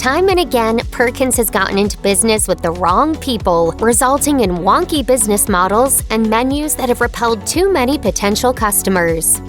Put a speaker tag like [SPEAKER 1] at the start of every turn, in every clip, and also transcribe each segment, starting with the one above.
[SPEAKER 1] Time and again, Perkins has gotten into business with the wrong people, resulting in wonky business models and menus that have repelled too many potential customers.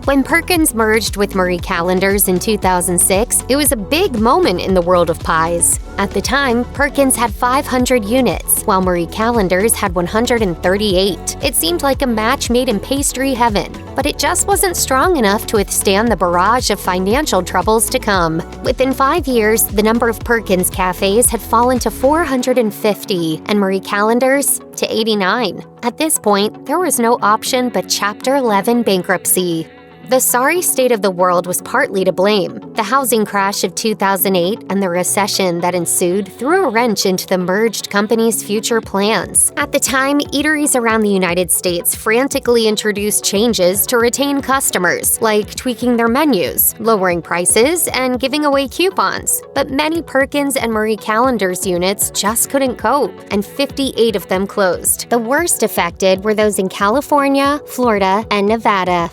[SPEAKER 1] When Perkins merged with Marie Callender's in 2006, it was a big moment in the world of pies. At the time, Perkins had 500 units, while Marie Callender's had 138. It seemed like a match made in pastry heaven, but it just wasn't strong enough to withstand the barrage of financial troubles to come. Within 5 years, the number of Perkins cafes had fallen to 450, and Marie Callender's to 89. At this point, there was no option but Chapter 11 bankruptcy. The sorry state of the world was partly to blame. The housing crash of 2008 and the recession that ensued threw a wrench into the merged company's future plans. At the time, eateries around the United States frantically introduced changes to retain customers, like tweaking their menus, lowering prices, and giving away coupons. But many Perkins and Marie Callender's units just couldn't cope, and 58 of them closed. The worst affected were those in California, Florida, and Nevada.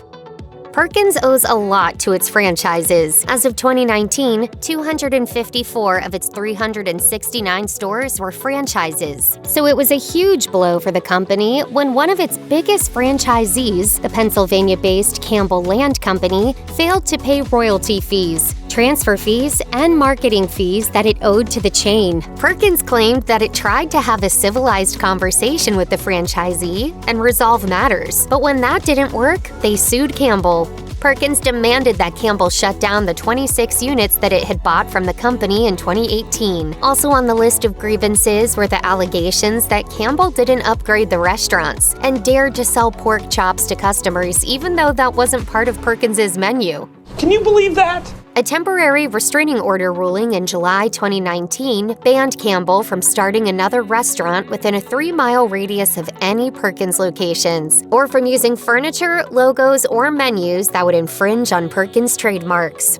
[SPEAKER 1] Perkins owes a lot to its franchises. As of 2019, 254 of its 369 stores were franchises. So it was a huge blow for the company when one of its biggest franchisees, the Pennsylvania-based Campbell Land Company, failed to pay royalty fees, transfer fees, and marketing fees that it owed to the chain. Perkins claimed that it tried to have a civilized conversation with the franchisee and resolve matters, but when that didn't work, they sued Campbell. Perkins demanded that Campbell shut down the 26 units that it had bought from the company in 2018. Also on the list of grievances were the allegations that Campbell didn't upgrade the restaurants and dared to sell pork chops to customers even though that wasn't part of Perkins's menu.
[SPEAKER 2] Can you believe that?
[SPEAKER 1] A temporary restraining order ruling in July 2019 banned Campbell from starting another restaurant within a 3-mile radius of any Perkins locations, or from using furniture, logos, or menus that would infringe on Perkins trademarks.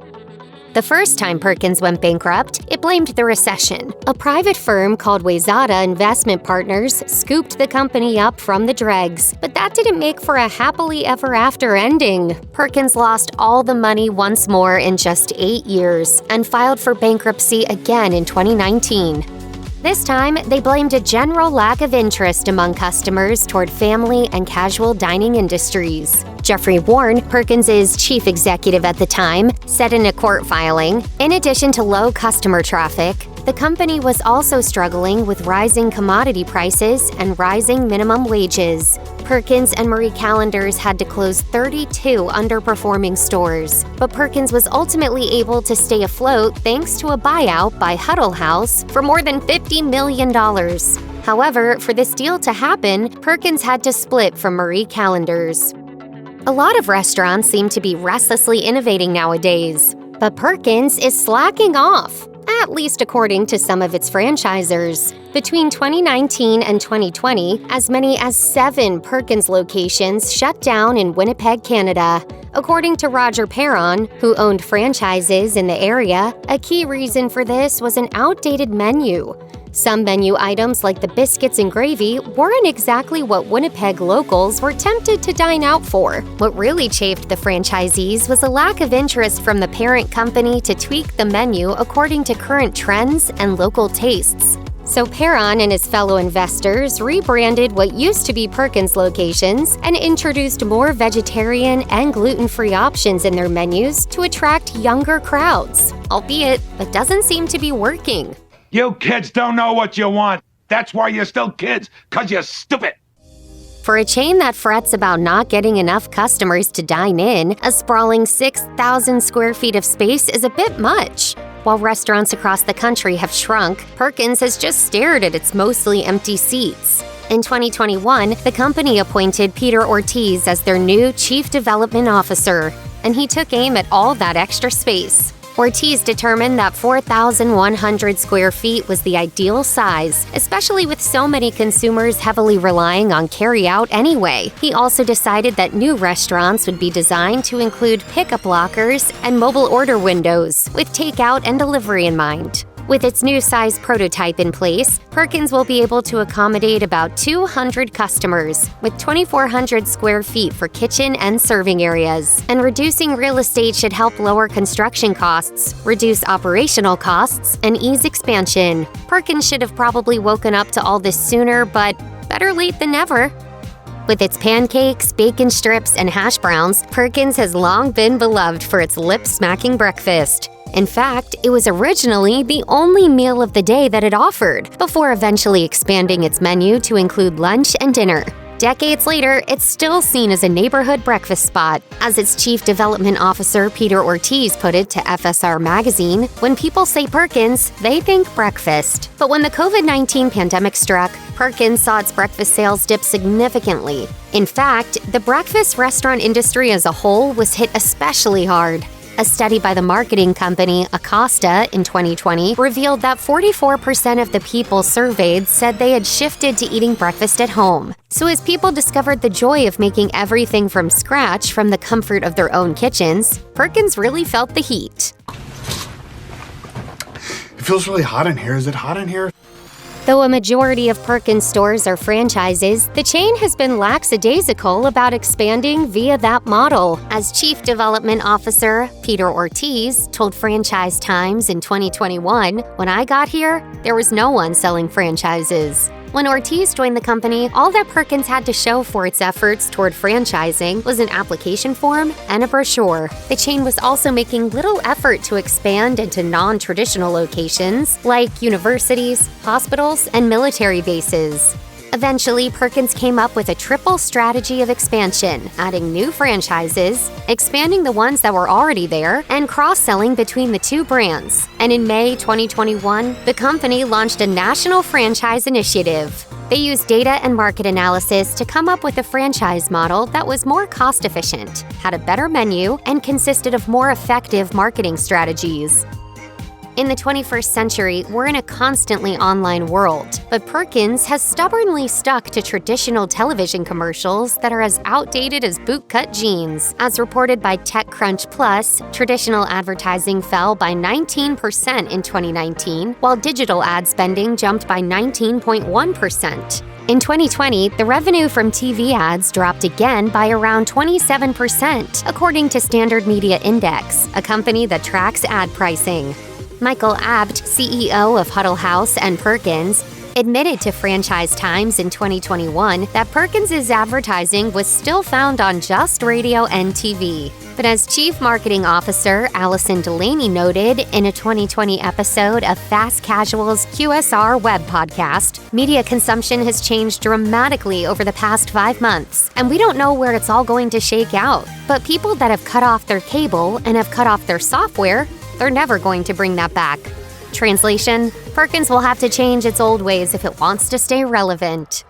[SPEAKER 1] The first time Perkins went bankrupt, it blamed the recession. A private firm called Wayzata Investment Partners scooped the company up from the dregs, but that didn't make for a happily ever after ending. Perkins lost all the money once more in just 8 years and filed for bankruptcy again in 2019. This time, they blamed a general lack of interest among customers toward family and casual dining industries. Jeffrey Warren, Perkins's chief executive at the time, said in a court filing, in addition to low customer traffic, the company was also struggling with rising commodity prices and rising minimum wages. Perkins and Marie Callender's had to close 32 underperforming stores, but Perkins was ultimately able to stay afloat thanks to a buyout by Huddle House for more than $50 million. However, for this deal to happen, Perkins had to split from Marie Callender's. A lot of restaurants seem to be restlessly innovating nowadays, but Perkins is slacking off, at least according to some of its franchisors. Between 2019 and 2020, as many as 7 Perkins locations shut down in Winnipeg, Canada. According to Roger Perron, who owned franchises in the area, a key reason for this was an outdated menu. Some menu items like the biscuits and gravy weren't exactly what Winnipeg locals were tempted to dine out for. What really chafed the franchisees was a lack of interest from the parent company to tweak the menu according to current trends and local tastes. So Perron and his fellow investors rebranded what used to be Perkins locations and introduced more vegetarian and gluten-free options in their menus to attract younger crowds. Albeit, that doesn't seem to be working.
[SPEAKER 2] You kids don't know what you want. That's why you're still kids, 'cause you're stupid.
[SPEAKER 1] For a chain that frets about not getting enough customers to dine in, a sprawling 6,000 square feet of space is a bit much. While restaurants across the country have shrunk, Perkins has just stared at its mostly empty seats. In 2021, the company appointed Peter Ortiz as their new Chief Development Officer, and he took aim at all that extra space. Ortiz determined that 4,100 square feet was the ideal size, especially with so many consumers heavily relying on carry-out anyway. He also decided that new restaurants would be designed to include pickup lockers and mobile order windows, with takeout and delivery in mind. With its new size prototype in place, Perkins will be able to accommodate about 200 customers, with 2,400 square feet for kitchen and serving areas. And reducing real estate should help lower construction costs, reduce operational costs, and ease expansion. Perkins should have probably woken up to all this sooner, but better late than never. With its pancakes, bacon strips, and hash browns, Perkins has long been beloved for its lip-smacking breakfast. In fact, it was originally the only meal of the day that it offered, before eventually expanding its menu to include lunch and dinner. Decades later, it's still seen as a neighborhood breakfast spot. As its chief development officer, Peter Ortiz, put it to FSR magazine, when people say Perkins, they think breakfast. But when the COVID-19 pandemic struck, Perkins saw its breakfast sales dip significantly. In fact, the breakfast restaurant industry as a whole was hit especially hard. A study by the marketing company Acosta in 2020 revealed that 44% of the people surveyed said they had shifted to eating breakfast at home. So as people discovered the joy of making everything from scratch from the comfort of their own kitchens, Perkins really felt the heat.
[SPEAKER 3] It feels really hot in here. Is it hot in here?
[SPEAKER 1] Though a majority of Perkins stores are franchises, the chain has been lackadaisical about expanding via that model. As Chief Development Officer, Peter Ortiz told Franchise Times in 2021, "When I got here, there was no one selling franchises." When Ortiz joined the company, all that Perkins had to show for its efforts toward franchising was an application form and a brochure. The chain was also making little effort to expand into non-traditional locations like universities, hospitals, and military bases. Eventually, Perkins came up with a triple strategy of expansion, adding new franchises, expanding the ones that were already there, and cross-selling between the two brands. And in May 2021, the company launched a national franchise initiative. They used data and market analysis to come up with a franchise model that was more cost-efficient, had a better menu, and consisted of more effective marketing strategies. In the 21st century, we're in a constantly online world, but Perkins has stubbornly stuck to traditional television commercials that are as outdated as bootcut jeans. As reported by TechCrunch Plus, traditional advertising fell by 19% in 2019, while digital ad spending jumped by 19.1%. In 2020, the revenue from TV ads dropped again by around 27%, according to Standard Media Index, a company that tracks ad pricing. Michael Abt, CEO of Huddle House and Perkins, admitted to Franchise Times in 2021 that Perkins' advertising was still found on just radio and TV. But as Chief Marketing Officer Allison Delaney noted in a 2020 episode of Fast Casual's QSR web podcast, media consumption has changed dramatically over the past 5 months, and we don't know where it's all going to shake out. But people that have cut off their cable and have cut off their software, they're never going to bring that back. Translation: Perkins will have to change its old ways if it wants to stay relevant.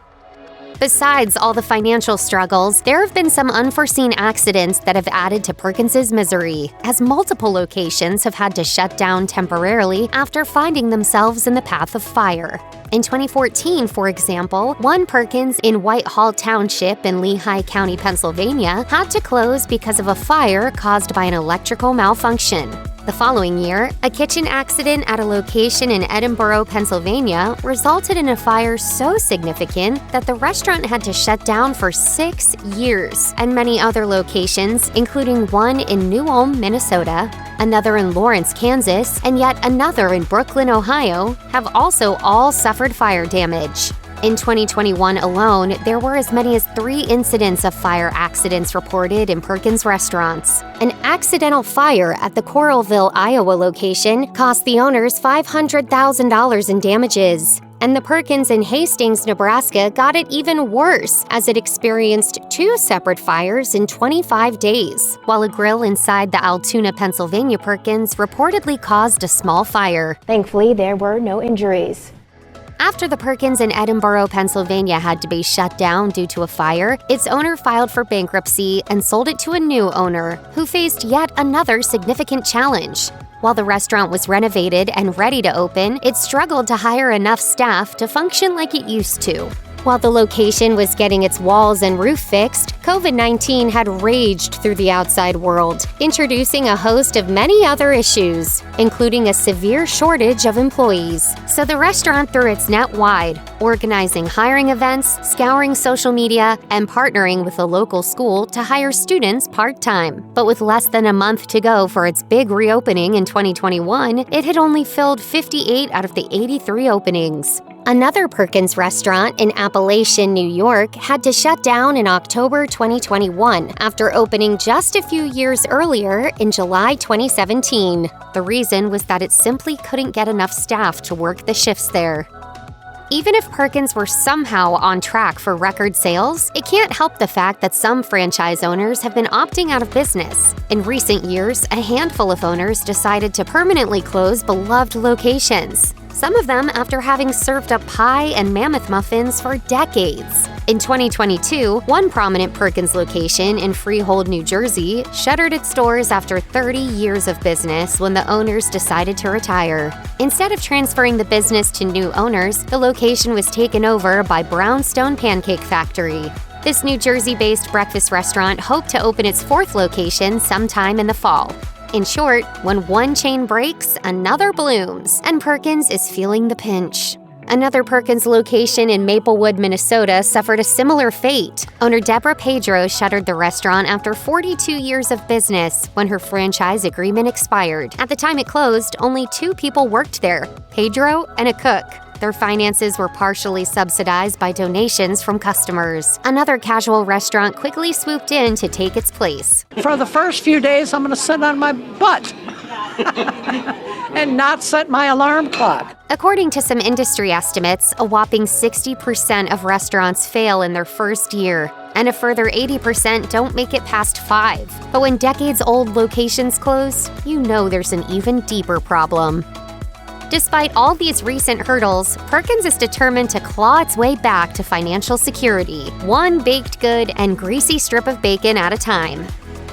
[SPEAKER 1] Besides all the financial struggles, there have been some unforeseen accidents that have added to Perkins' misery, as multiple locations have had to shut down temporarily after finding themselves in the path of fire. In 2014, for example, one Perkins in Whitehall Township in Lehigh County, Pennsylvania, had to close because of a fire caused by an electrical malfunction. The following year, a kitchen accident at a location in Edinburgh, Pennsylvania, resulted in a fire so significant that the restaurant had to shut down for 6 years. And many other locations, including one in New Ulm, Minnesota, another in Lawrence, Kansas, and yet another in Brooklyn, Ohio, have also all suffered fire damage. In 2021 alone, there were as many as 3 incidents of fire accidents reported in Perkins restaurants. An accidental fire at the Coralville, Iowa location cost the owners $500,000 in damages. And the Perkins in Hastings, Nebraska got it even worse, as it experienced 2 separate fires in 25 days, while a grill inside the Altoona, Pennsylvania Perkins reportedly caused a small fire.
[SPEAKER 4] Thankfully, there were no injuries.
[SPEAKER 1] After the Perkins in Edinburgh, Pennsylvania had to be shut down due to a fire, its owner filed for bankruptcy and sold it to a new owner, who faced yet another significant challenge. While the restaurant was renovated and ready to open, it struggled to hire enough staff to function like it used to. While the location was getting its walls and roof fixed, COVID-19 had raged through the outside world, introducing a host of many other issues, including a severe shortage of employees. So the restaurant threw its net wide, organizing hiring events, scouring social media, and partnering with a local school to hire students part-time. But with less than a month to go for its big reopening in 2021, it had only filled 58 out of the 83 openings. Another Perkins restaurant in Appalachian, New York, had to shut down in October 2021 after opening just a few years earlier in July 2017. The reason was that it simply couldn't get enough staff to work the shifts there. Even if Perkins were somehow on track for record sales, it can't help the fact that some franchise owners have been opting out of business. In recent years, a handful of owners decided to permanently close beloved locations. Some of them after having served up pie and mammoth muffins for decades. In 2022, one prominent Perkins location in Freehold, New Jersey, shuttered its doors after 30 years of business when the owners decided to retire. Instead of transferring the business to new owners, the location was taken over by Brownstone Pancake Factory. This New Jersey-based breakfast restaurant hoped to open its fourth location sometime in the fall. In short, when one chain breaks, another blooms, and Perkins is feeling the pinch. Another Perkins location in Maplewood, Minnesota suffered a similar fate. Owner Deborah Pedro shuttered the restaurant after 42 years of business when her franchise agreement expired. At the time it closed, only 2 people worked there, Pedro and a cook. Their finances were partially subsidized by donations from customers. Another casual restaurant quickly swooped in to take its place.
[SPEAKER 5] For the first few days, I'm going to sit on my butt and not set my alarm clock.
[SPEAKER 1] According to some industry estimates, a whopping 60% of restaurants fail in their first year, and a further 80% don't make it past 5. But when decades-old locations close, you know there's an even deeper problem. Despite all these recent hurdles, Perkins is determined to claw its way back to financial security, one baked good and greasy strip of bacon at a time.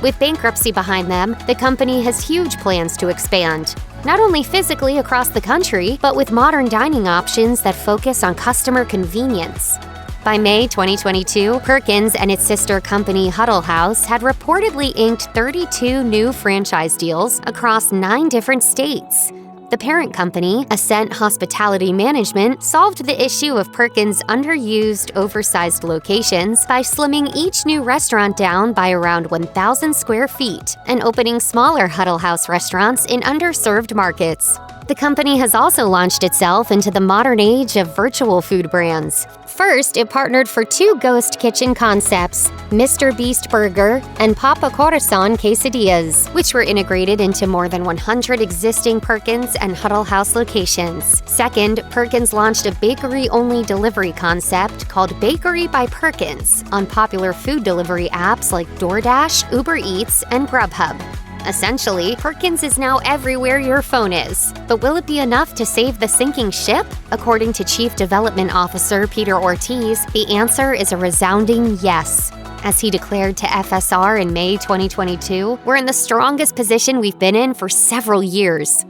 [SPEAKER 1] With bankruptcy behind them, the company has huge plans to expand, not only physically across the country, but with modern dining options that focus on customer convenience. By May 2022, Perkins and its sister company Huddle House had reportedly inked 32 new franchise deals across 9 different states. The parent company, Ascent Hospitality Management, solved the issue of Perkins' underused, oversized locations by slimming each new restaurant down by around 1,000 square feet and opening smaller Huddle House restaurants in underserved markets. The company has also launched itself into the modern age of virtual food brands. First, it partnered for 2 ghost kitchen concepts, Mr. Beast Burger and Papa Corazon Quesadillas, which were integrated into more than 100 existing Perkins and Huddle House locations. Second, Perkins launched a bakery-only delivery concept called Bakery by Perkins on popular food delivery apps like DoorDash, Uber Eats, and Grubhub. Essentially, Perkins is now everywhere your phone is. But will it be enough to save the sinking ship? According to Chief Development Officer Peter Ortiz, the answer is a resounding yes. As he declared to FSR in May 2022, we're in the strongest position we've been in for several years.